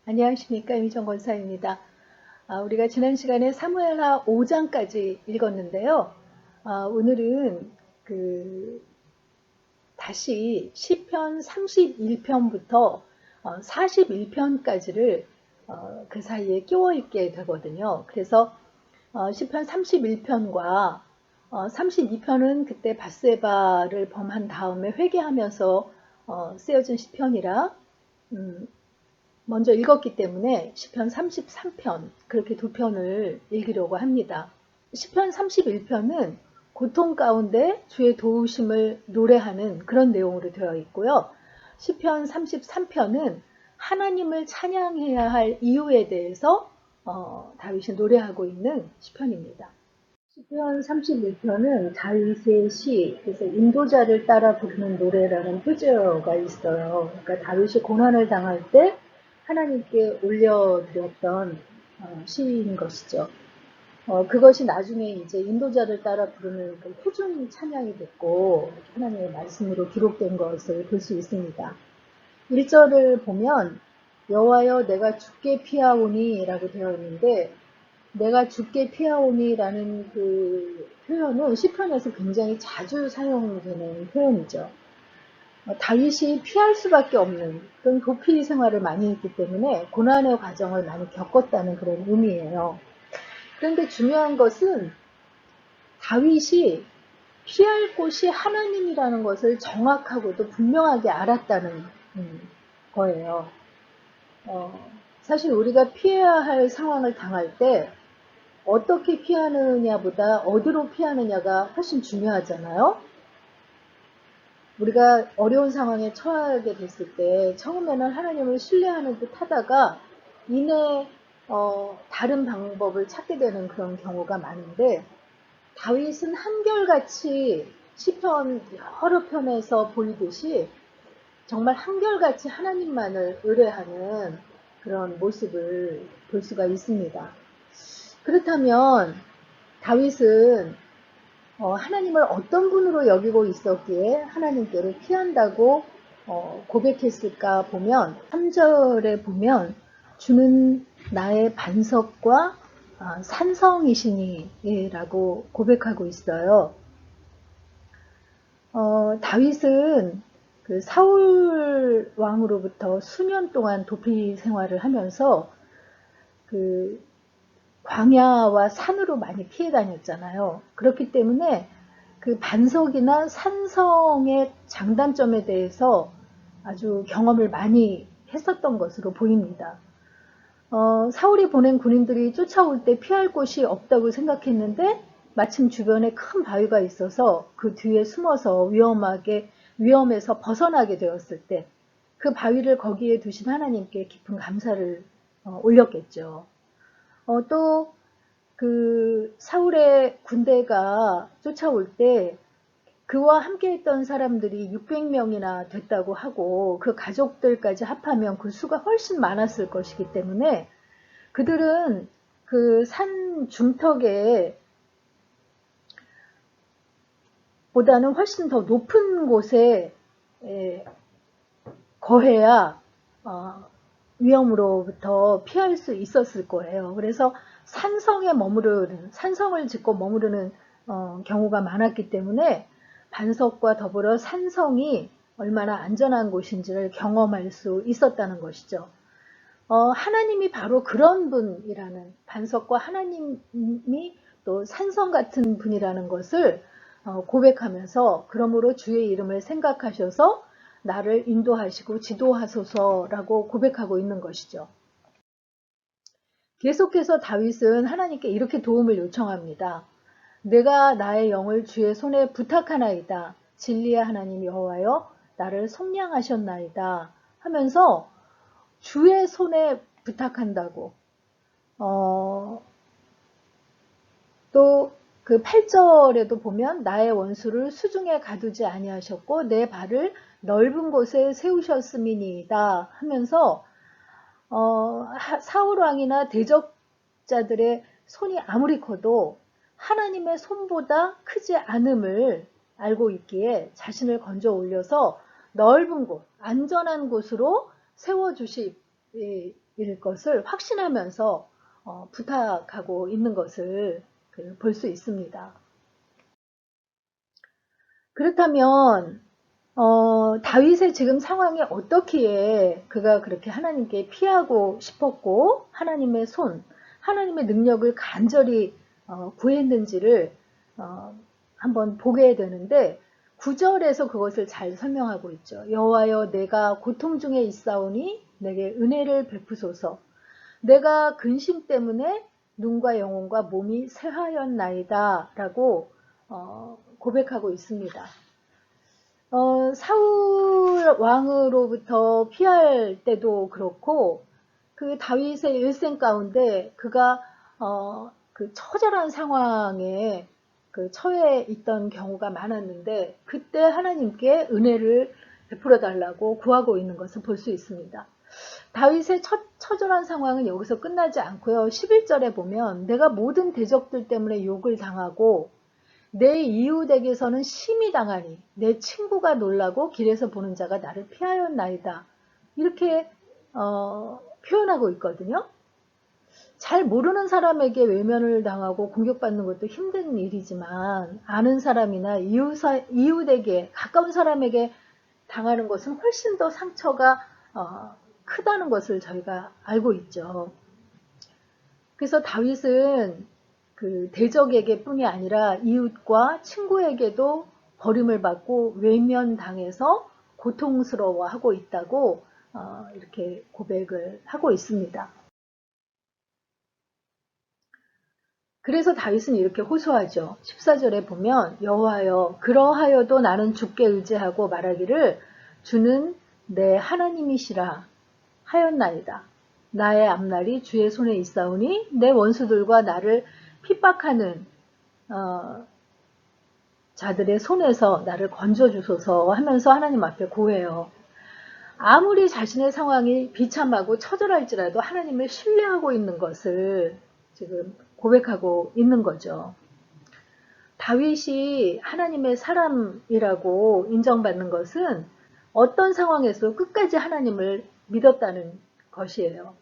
안녕하십니까, 이미정 권사입니다. 우리가 지난 시간에 사무엘하 5장까지 읽었는데요. 오늘은 다시 시편 31편부터 41편까지를 그 사이에 끼워 읽게 되거든요. 그래서 시편 31편과 32편은 그때 밧세바를 범한 다음에 회개하면서 쓰여진 시편이라 먼저 읽었기 때문에 시편 33편 그렇게 두 편을 읽으려고 합니다. 시편 31편은 고통 가운데 주의 도우심을 노래하는 그런 내용으로 되어 있고요. 시편 33편은 하나님을 찬양해야 할 이유에 대해서 다윗이 노래하고 있는 시편입니다. 시편 31편은 다윗의 시, 그래서 인도자를 따라 부르는 노래라는 표제어가 있어요. 그러니까 다윗이 고난을 당할 때 하나님께 올려드렸던 시인 것이죠. 그것이 나중에 이제 인도자를 따라 부르는 그 표준 찬양이 됐고 하나님의 말씀으로 기록된 것을 볼 수 있습니다. 1절을 보면 여호와여 내가 주께 피하오니 라고 되어 있는데 내가 주께 피하오니 라는 그 표현은 시편에서 굉장히 자주 사용되는 표현이죠. 다윗이 피할 수밖에 없는 그런 도피 생활을 많이 했기 때문에 고난의 과정을 많이 겪었다는 그런 의미예요. 그런데 중요한 것은 다윗이 피할 곳이 하나님이라는 것을 정확하고도 분명하게 알았다는 거예요. 사실 우리가 피해야 할 상황을 당할 때 어떻게 피하느냐보다 어디로 피하느냐가 훨씬 중요하잖아요. 우리가 어려운 상황에 처하게 됐을 때 처음에는 하나님을 신뢰하는 듯 하다가 이내 다른 방법을 찾게 되는 그런 경우가 많은데 다윗은 한결같이 시편 여러 편에서 보이듯이 정말 한결같이 하나님만을 의뢰하는 그런 모습을 볼 수가 있습니다. 그렇다면 다윗은 하나님을 어떤 분으로 여기고 있었기에 하나님께로 피한다고 고백했을까 보면 3절에 보면 주는 나의 반석과 산성이시니 라고 고백하고 있어요. 다윗은 그 사울 왕으로부터 수년 동안 도피 생활을 하면서 그 광야와 산으로 많이 피해 다녔잖아요. 그렇기 때문에 그 반석이나 산성의 장단점에 대해서 아주 경험을 많이 했었던 것으로 보입니다. 사울이 보낸 군인들이 쫓아올 때 피할 곳이 없다고 생각했는데 마침 주변에 큰 바위가 있어서 그 뒤에 숨어서 위험에서 벗어나게 되었을 때 그 바위를 거기에 두신 하나님께 깊은 감사를 올렸겠죠. 또 그 사울의 군대가 쫓아올 때 그와 함께 했던 사람들이 600명이나 됐다고 하고 그 가족들까지 합하면 그 수가 훨씬 많았을 것이기 때문에 그들은 그 산 중턱에 보다는 훨씬 더 높은 곳에 거해야 위험으로부터 피할 수 있었을 거예요. 그래서 산성을 짓고 머무르는 경우가 많았기 때문에 반석과 더불어 산성이 얼마나 안전한 곳인지를 경험할 수 있었다는 것이죠. 하나님이 바로 그런 분이라는, 반석과 하나님이 또 산성 같은 분이라는 것을 고백하면서 그러므로 주의 이름을 생각하셔서 나를 인도하시고 지도하소서라고 고백하고 있는 것이죠. 계속해서 다윗은 하나님께 이렇게 도움을 요청합니다. 내가 나의 영을 주의 손에 부탁하나이다. 진리의 하나님 여호와여 나를 속량하셨나이다 하면서 주의 손에 부탁한다고. 또 그 8절에도 보면 나의 원수를 수중에 가두지 아니하셨고 내 발을 넓은 곳에 세우셨음이니이다 하면서 사울 왕이나 대적자들의 손이 아무리 커도 하나님의 손보다 크지 않음을 알고 있기에 자신을 건져 올려서 넓은 곳, 안전한 곳으로 세워주시기 것을 확신하면서 부탁하고 있는 것을 볼 수 있습니다. 그렇다면 다윗의 지금 상황이 어떻기에 그가 그렇게 하나님께 피하고 싶었고 하나님의 하나님의 능력을 간절히 구했는지를 한번 보게 되는데 9절에서 그것을 잘 설명하고 있죠. 여호와여 내가 고통 중에 있사오니 내게 은혜를 베푸소서. 내가 근심 때문에 눈과 영혼과 몸이 쇠하였나이다 라고 고백하고 있습니다. 사울 왕으로부터 피할 때도 그렇고 그 다윗의 일생 가운데 그가 그 처절한 상황에 그 처해 있던 경우가 많았는데 그때 하나님께 은혜를 베풀어 달라고 구하고 있는 것을 볼 수 있습니다. 다윗의 처절한 상황은 여기서 끝나지 않고요. 11절에 보면 내가 모든 대적들 때문에 욕을 당하고 내 이웃에게서는 심히 당하니 내 친구가 놀라고 길에서 보는 자가 나를 피하였나이다. 이렇게 표현하고 있거든요. 잘 모르는 사람에게 외면을 당하고 공격받는 것도 힘든 일이지만 아는 사람이나 이웃에게 가까운 사람에게 당하는 것은 훨씬 더 상처가 크다는 것을 저희가 알고 있죠. 그래서 다윗은 그 대적에게 뿐이 아니라 이웃과 친구에게도 버림을 받고 외면당해서 고통스러워하고 있다고 이렇게 고백을 하고 있습니다. 그래서 다윗은 이렇게 호소하죠. 14절에 보면 여호와여 그러하여도 나는 주께 의지하고 말하기를 주는 내 하나님이시라 하였나이다. 나의 앞날이 주의 손에 있사오니 내 원수들과 나를 핍박하는 자들의 손에서 나를 건져주소서 하면서 하나님 앞에 고해요. 아무리 자신의 상황이 비참하고 처절할지라도 하나님을 신뢰하고 있는 것을 지금 고백하고 있는 거죠. 다윗이 하나님의 사람이라고 인정받는 것은 어떤 상황에서 끝까지 하나님을 믿었다는 것이에요.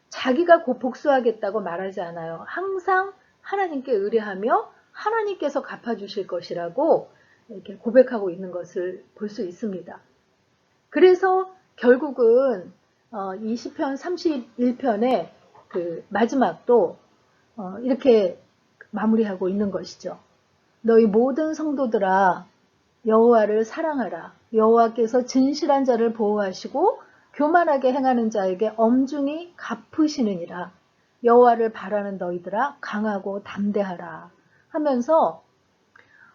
자기가 곧 복수하겠다고 말하지 않아요. 항상 하나님께 의뢰하며 하나님께서 갚아주실 것이라고 이렇게 고백하고 있는 것을 볼 수 있습니다. 그래서 결국은 이 시편 31편의 그 마지막도 이렇게 마무리하고 있는 것이죠. 너희 모든 성도들아 여호와를 사랑하라. 여호와께서 진실한 자를 보호하시고 교만하게 행하는 자에게 엄중히 갚으시느니라. 여호와를 바라는 너희들아 강하고 담대하라 하면서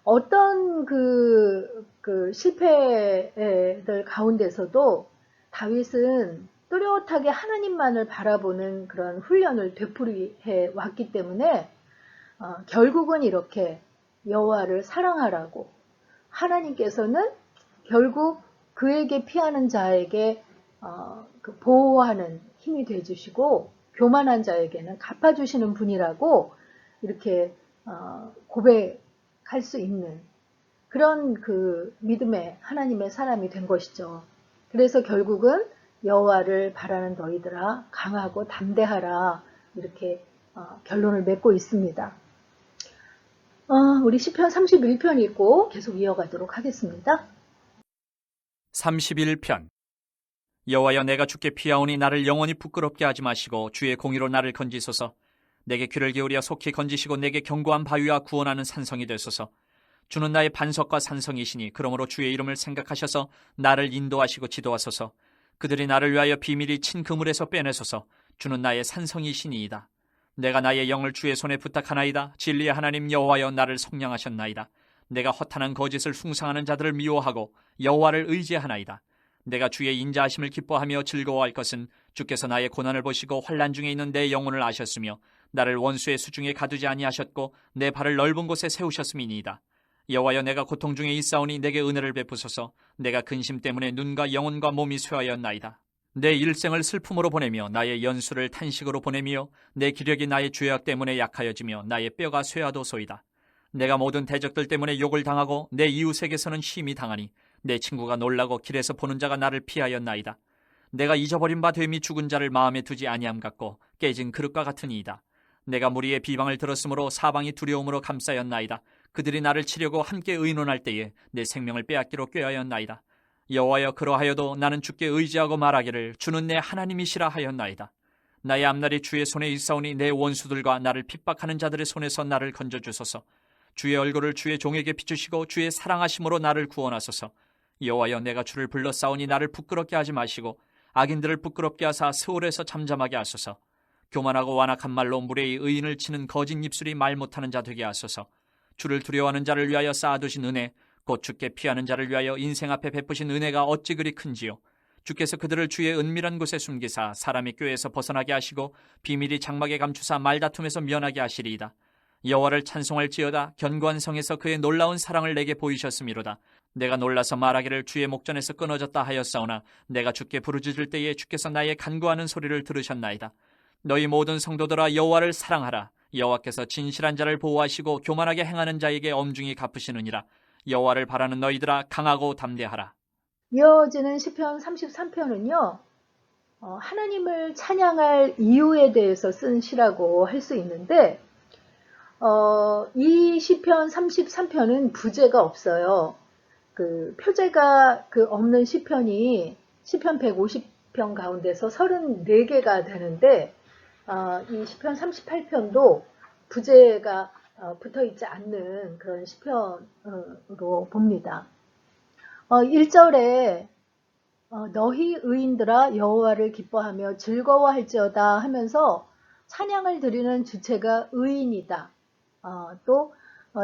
어떤 그 실패들 가운데서도 다윗은 뚜렷하게 하나님만을 바라보는 그런 훈련을 되풀이해 왔기 때문에 결국은 이렇게 여호와를 사랑하라고 하나님께서는 결국 그에게 피하는 자에게 보호하는 힘이 되어주시고 교만한 자에게는 갚아주시는 분이라고 이렇게 고백할 수 있는 그런 그 믿음의 하나님의 사람이 된 것이죠. 그래서 결국은 여호와를 바라는 너희들아 강하고 담대하라 이렇게 결론을 맺고 있습니다. 우리 시편 31편 읽고 계속 이어가도록 하겠습니다. 31편 여호와여 내가 주께 피하오니 나를 영원히 부끄럽게 하지 마시고 주의 공의로 나를 건지소서. 내게 귀를 기울여 속히 건지시고 내게 견고한 바위와 구원하는 산성이 되소서. 주는 나의 반석과 산성이시니 그러므로 주의 이름을 생각하셔서 나를 인도하시고 지도하소서. 그들이 나를 위하여 비밀이 친 그물에서 빼내소서. 주는 나의 산성이시니이다. 내가 나의 영을 주의 손에 부탁하나이다. 진리의 하나님 여호와여 나를 속량하셨나이다. 내가 허탄한 거짓을 숭상하는 자들을 미워하고 여호와를 의지하나이다. 내가 주의 인자하심을 기뻐하며 즐거워할 것은 주께서 나의 고난을 보시고 환난 중에 있는 내 영혼을 아셨으며 나를 원수의 수중에 가두지 아니하셨고 내 발을 넓은 곳에 세우셨음이니이다. 여호와여 내가 고통 중에 있사오니 내게 은혜를 베푸소서. 내가 근심 때문에 눈과 영혼과 몸이 쇠하였나이다. 내 일생을 슬픔으로 보내며 나의 연수를 탄식으로 보내며 내 기력이 나의 죄악 때문에 약하여지며 나의 뼈가 쇠하도소이다. 내가 모든 대적들 때문에 욕을 당하고 내 이웃에게서는 심히 당하니 내 친구가 놀라고 길에서 보는 자가 나를 피하였나이다. 내가 잊어버린 바 됨이 죽은 자를 마음에 두지 아니함 같고 깨진 그릇과 같으니이다. 내가 무리의 비방을 들었으므로 사방이 두려움으로 감싸였나이다. 그들이 나를 치려고 함께 의논할 때에 내 생명을 빼앗기로 꾀하였나이다. 여호와여, 그러하여도 나는 주께 의지하고 말하기를 주는 내 하나님이시라 하였나이다. 나의 앞날이 주의 손에 있사오니 내 원수들과 나를 핍박하는 자들의 손에서 나를 건져주소서. 주의 얼굴을 주의 종에게 비추시고 주의 사랑하심으로 나를 구원하소서. 여호와여, 내가 주를 불러 싸우니 나를 부끄럽게 하지 마시고 악인들을 부끄럽게 하사 스올에서 잠잠하게 하소서. 교만하고 완악한 말로 무례히 의인을 치는 거짓 입술이 말 못하는 자 되게 하소서. 주를 두려워하는 자를 위하여 쌓아두신 은혜, 곧 주께 피하는 자를 위하여 인생 앞에 베푸신 은혜가 어찌 그리 큰지요. 주께서 그들을 주의 은밀한 곳에 숨기사 사람의 꾀에서 벗어나게 하시고 비밀이 장막에 감추사 말다툼에서 면하게 하시리이다. 여호와를 찬송할지어다. 견고한 성에서 그의 놀라운 사랑을 내게 보이셨음이로다. 내가 놀라서 말하기를 주의 목전에서 끊어졌다 하였사오나 내가 주께 부르짖을 때에 주께서 나의 간구하는 소리를 들으셨나이다. 너희 모든 성도들아, 여호와를 사랑하라. 여호와께서 진실한 자를 보호하시고 교만하게 행하는 자에게 엄중히 갚으시느니라. 여호와를 바라는 너희들아, 강하고 담대하라. 이어지는 시편 33편은요. 하나님을 찬양할 이유에 대해서 쓴 시라고 할 수 있는데 이 시편 33편은 부제가 없어요. 그 표제가 없는 시편이 시편 150편 가운데서 34개가 되는데 이 시편 38편도 부제가 붙어 있지 않는 그런 시편으로 봅니다. 1절에 너희 의인들아 여호와를 기뻐하며 즐거워할지어다 하면서 찬양을 드리는 주체가 의인이다. 또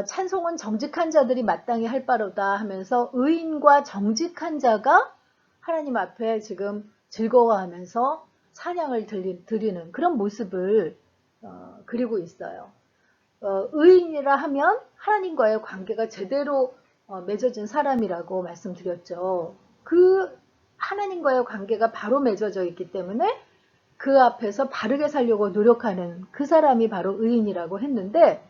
찬송은 정직한 자들이 마땅히 할 바로다 하면서 의인과 정직한 자가 하나님 앞에 지금 즐거워하면서 찬양을 드리는 그런 모습을 그리고 있어요. 의인이라 하면 하나님과의 관계가 제대로 맺어진 사람이라고 말씀드렸죠. 그 하나님과의 관계가 바로 맺어져 있기 때문에 그 앞에서 바르게 살려고 노력하는 그 사람이 바로 의인이라고 했는데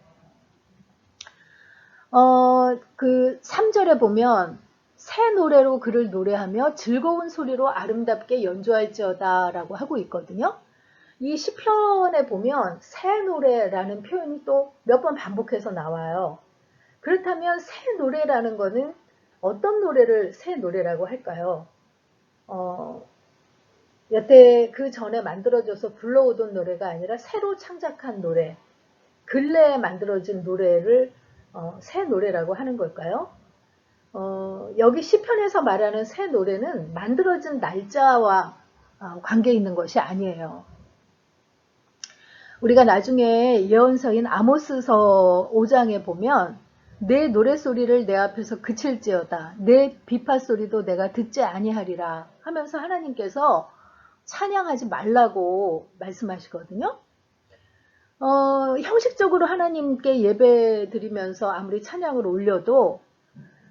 그 3절에 보면 새 노래로 그를 노래하며 즐거운 소리로 아름답게 연주할지어다 라고 하고 있거든요. 이 시편에 보면 새 노래라는 표현이 또 몇 번 반복해서 나와요. 그렇다면 새 노래라는 거는 어떤 노래를 새 노래라고 할까요? 여태 그 전에 만들어져서 불러오던 노래가 아니라 새로 창작한 노래, 근래에 만들어진 노래를 새 노래라고 하는 걸까요? 여기 시편에서 말하는 새 노래는 만들어진 날짜와 관계 있는 것이 아니에요. 우리가 나중에 예언서인 아모스서 5장에 보면 내 노래소리를 내 앞에서 그칠지어다. 내 비파소리도 내가 듣지 아니하리라 하면서 하나님께서 찬양하지 말라고 말씀하시거든요. 형식적으로 하나님께 예배 드리면서 아무리 찬양을 올려도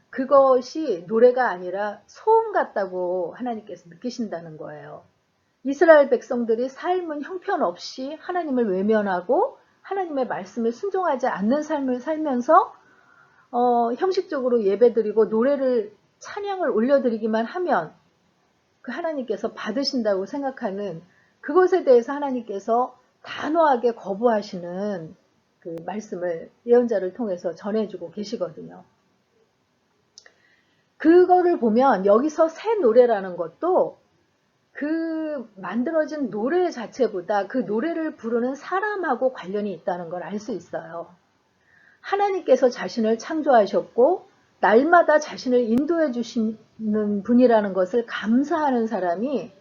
그것이 노래가 아니라 소음 같다고 하나님께서 느끼신다는 거예요. 이스라엘 백성들이 삶은 형편없이 하나님을 외면하고 하나님의 말씀에 순종하지 않는 삶을 살면서 형식적으로 예배드리고 노래를 찬양을 올려드리기만 하면 그 하나님께서 받으신다고 생각하는 그것에 대해서 하나님께서 단호하게 거부하시는 그 말씀을 예언자를 통해서 전해주고 계시거든요. 그거를 보면 여기서 새 노래라는 것도 그 만들어진 노래 자체보다 그 노래를 부르는 사람하고 관련이 있다는 걸 알 수 있어요. 하나님께서 자신을 창조하셨고 날마다 자신을 인도해 주시는 분이라는 것을 감사하는 사람이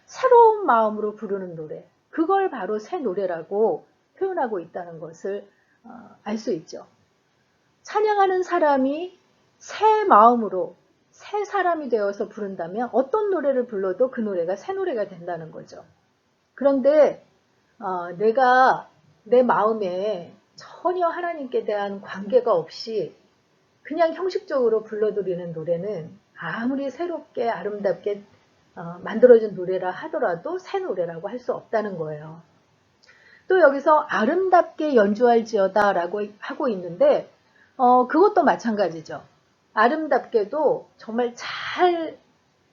새로운 마음으로 부르는 노래, 그걸 바로 새 노래라고 표현하고 있다는 것을 알 수 있죠. 찬양하는 사람이 새 마음으로 새 사람이 되어서 부른다면 어떤 노래를 불러도 그 노래가 새 노래가 된다는 거죠. 그런데 내가 내 마음에 전혀 하나님께 대한 관계가 없이 그냥 형식적으로 불러드리는 노래는 아무리 새롭게 아름답게 만들어진 노래라 하더라도 새 노래라고 할 수 없다는 거예요. 또 여기서 아름답게 연주할지어다 라고 하고 있는데 그것도 마찬가지죠. 아름답게도 정말 잘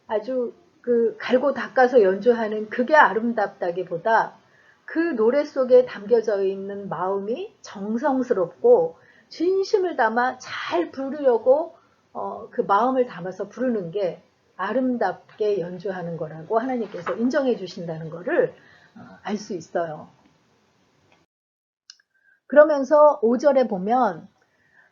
아주 그 갈고 닦아서 연주하는 그게 아름답다기보다 그 노래 속에 담겨져 있는 마음이 정성스럽고 진심을 담아 잘 부르려고 그 마음을 담아서 부르는 게 아름답게 연주하는 거라고 하나님께서 인정해 주신다는 것을 알 수 있어요. 그러면서 5절에 보면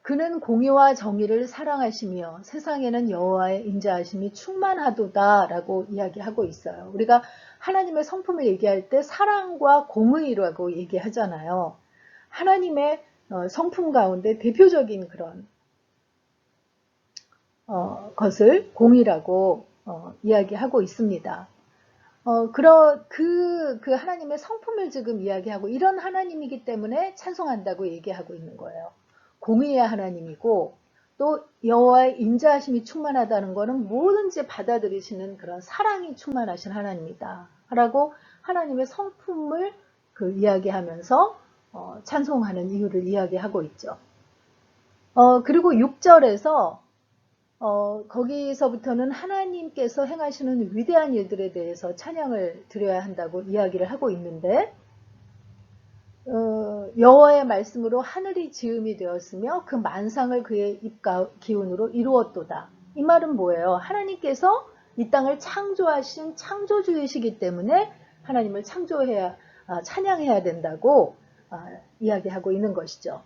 그는 공의와 정의를 사랑하시며 세상에는 여호와의 인자하심이 충만하도다 라고 이야기하고 있어요. 우리가 하나님의 성품을 얘기할 때 사랑과 공의라고 얘기하잖아요. 하나님의 성품 가운데 대표적인 그런 것을 공의라고 이야기하고 있습니다. 그 하나님의 성품을 지금 이야기하고 이런 하나님이기 때문에 찬송한다고 얘기하고 있는 거예요. 공의의 하나님이고 또 여호와의 인자하심이 충만하다는 것은 뭐든지 받아들이시는 그런 사랑이 충만하신 하나님이다 라고 하나님의 성품을 이야기하면서 찬송하는 이유를 이야기하고 있죠. 그리고 6절에서 거기서부터는 하나님께서 행하시는 위대한 일들에 대해서 찬양을 드려야 한다고 이야기를 하고 있는데 여호와의 말씀으로 하늘이 지음이 되었으며 그 만상을 그의 입 기운으로 이루었도다. 이 말은 뭐예요? 하나님께서 이 땅을 창조하신 창조주이시기 때문에 하나님을 찬양해야 된다고 이야기하고 있는 것이죠.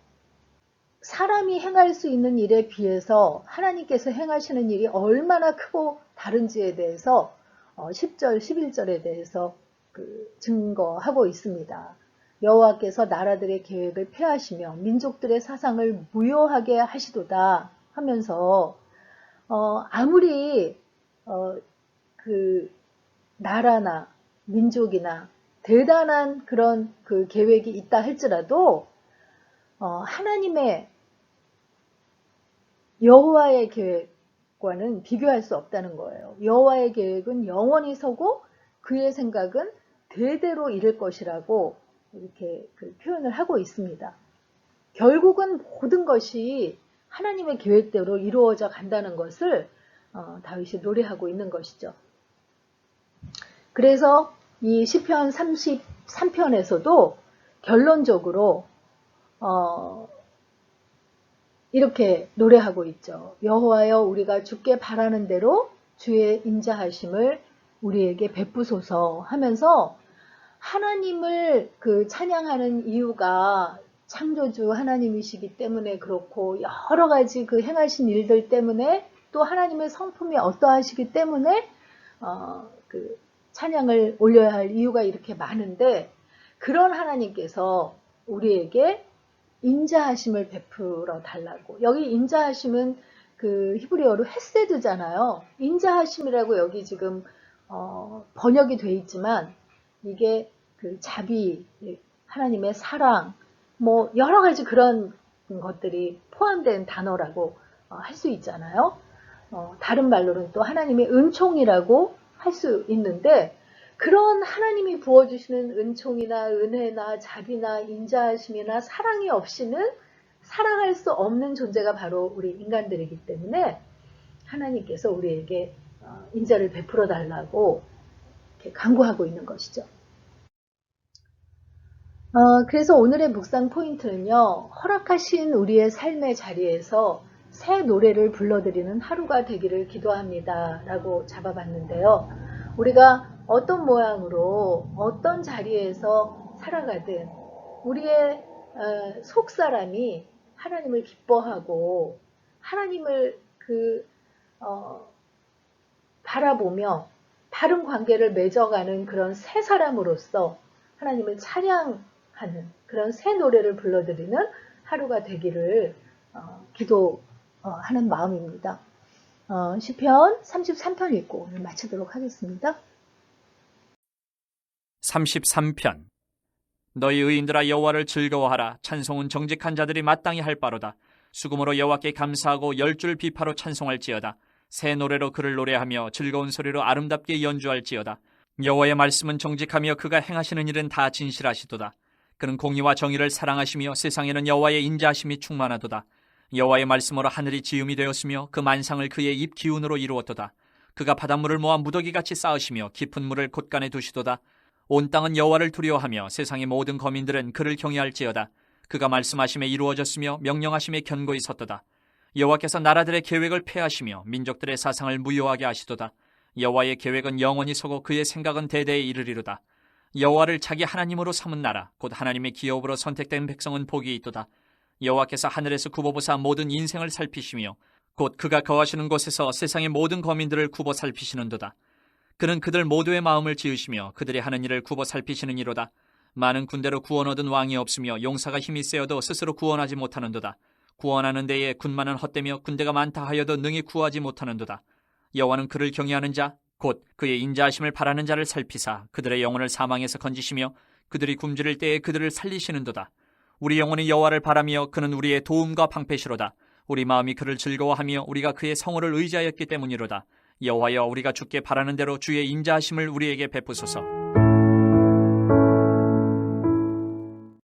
사람이 행할 수 있는 일에 비해서 하나님께서 행하시는 일이 얼마나 크고 다른지에 대해서 10절, 11절에 대해서 증거하고 있습니다. 여호와께서 나라들의 계획을 폐하시며 민족들의 사상을 무효하게 하시도다 하면서 아무리 그 나라나 민족이나 대단한 그런 그 계획이 있다 할지라도 하나님의 여호와의 계획과는 비교할 수 없다는 거예요. 여호와의 계획은 영원히 서고 그의 생각은 대대로 이룰 것이라고 이렇게 표현을 하고 있습니다. 결국은 모든 것이 하나님의 계획대로 이루어져 간다는 것을 다윗이 노래하고 있는 것이죠. 그래서 이 시편 33편에서도 결론적으로 이렇게 노래하고 있죠. 여호와여 우리가 주께 바라는 대로 주의 인자하심을 우리에게 베푸소서 하면서 하나님을 찬양하는 이유가 창조주 하나님이시기 때문에 그렇고 여러 가지 행하신 일들 때문에 또 하나님의 성품이 어떠하시기 때문에 찬양을 올려야 할 이유가 이렇게 많은데 그런 하나님께서 우리에게 인자하심을 베풀어 달라고. 여기 인자하심은 히브리어로 헤세드잖아요. 인자하심이라고 여기 지금 번역이 돼 있지만 이게 자비, 하나님의 사랑, 뭐 여러 가지 그런 것들이 포함된 단어라고 할 수 있잖아요. 다른 말로는 또 하나님의 은총이라고 할 수 있는데 그런 하나님이 부어주시는 은총이나 은혜나 자비나 인자하심이나 사랑이 없이는 살아갈 수 없는 존재가 바로 우리 인간들이기 때문에 하나님께서 우리에게 인자를 베풀어 달라고 이렇게 간구하고 있는 것이죠. 그래서 오늘의 묵상 포인트는요. 허락하신 우리의 삶의 자리에서 새 노래를 불러드리는 하루가 되기를 기도합니다 라고 잡아봤는데요. 우리가 어떤 모양으로 어떤 자리에서 살아가든 우리의 속사람이 하나님을 기뻐하고 하나님을 바라보며 바른 관계를 맺어가는 그런 새 사람으로서 하나님을 찬양하는 그런 새 노래를 불러드리는 하루가 되기를 기도하는 마음입니다. 시편 33편 읽고 오늘 마치도록 하겠습니다. 33편. 너희 의인들아 여호와를 즐거워하라. 찬송은 정직한 자들이 마땅히 할 바로다. 수금으로 여호와께 감사하고 열줄 비파로 찬송할지어다. 새 노래로 그를 노래하며 즐거운 소리로 아름답게 연주할지어다. 여호와의 말씀은 정직하며 그가 행하시는 일은 다 진실하시도다. 그는 공의와 정의를 사랑하시며 세상에는 여호와의 인자하심이 충만하도다. 여호와의 말씀으로 하늘이 지음이 되었으며 그 만상을 그의 입 기운으로 이루었도다. 그가 바닷물을 모아 무더기같이 쌓으시며 깊은 물을 곳간에 두시도다. 온 땅은 여호와를 두려워하며 세상의 모든 거민들은 그를 경외할지어다. 그가 말씀하심에 이루어졌으며 명령하심에 견고히 섰도다. 여호와께서 나라들의 계획을 폐하시며 민족들의 사상을 무효하게 하시도다. 여호와의 계획은 영원히 서고 그의 생각은 대대에 이르리로다. 여호와를 자기 하나님으로 삼은 나라 곧 하나님의 기업으로 선택된 백성은 복이 있도다. 여호와께서 하늘에서 굽어보사 모든 인생을 살피시며 곧 그가 거하시는 곳에서 세상의 모든 거민들을 굽어 살피시는도다. 그는 그들 모두의 마음을 지으시며 그들이 하는 일을 굽어 살피시는 이로다. 많은 군대로 구원 얻은 왕이 없으며 용사가 힘이 세어도 스스로 구원하지 못하는도다. 구원하는 데에 군마는 헛되며 군대가 많다 하여도 능히 구하지 못하는도다. 여호와는 그를 경외하는 자 곧 그의 인자하심을 바라는 자를 살피사 그들의 영혼을 사망에서 건지시며 그들이 굶주릴 때에 그들을 살리시는도다. 우리 영혼이 여호와를 바라며 그는 우리의 도움과 방패시로다. 우리 마음이 그를 즐거워하며 우리가 그의 성호를 의지하였기 때문이로다. 여호와여, 우리가 주께 바라는 대로 주의 인자하심을 우리에게 베푸소서.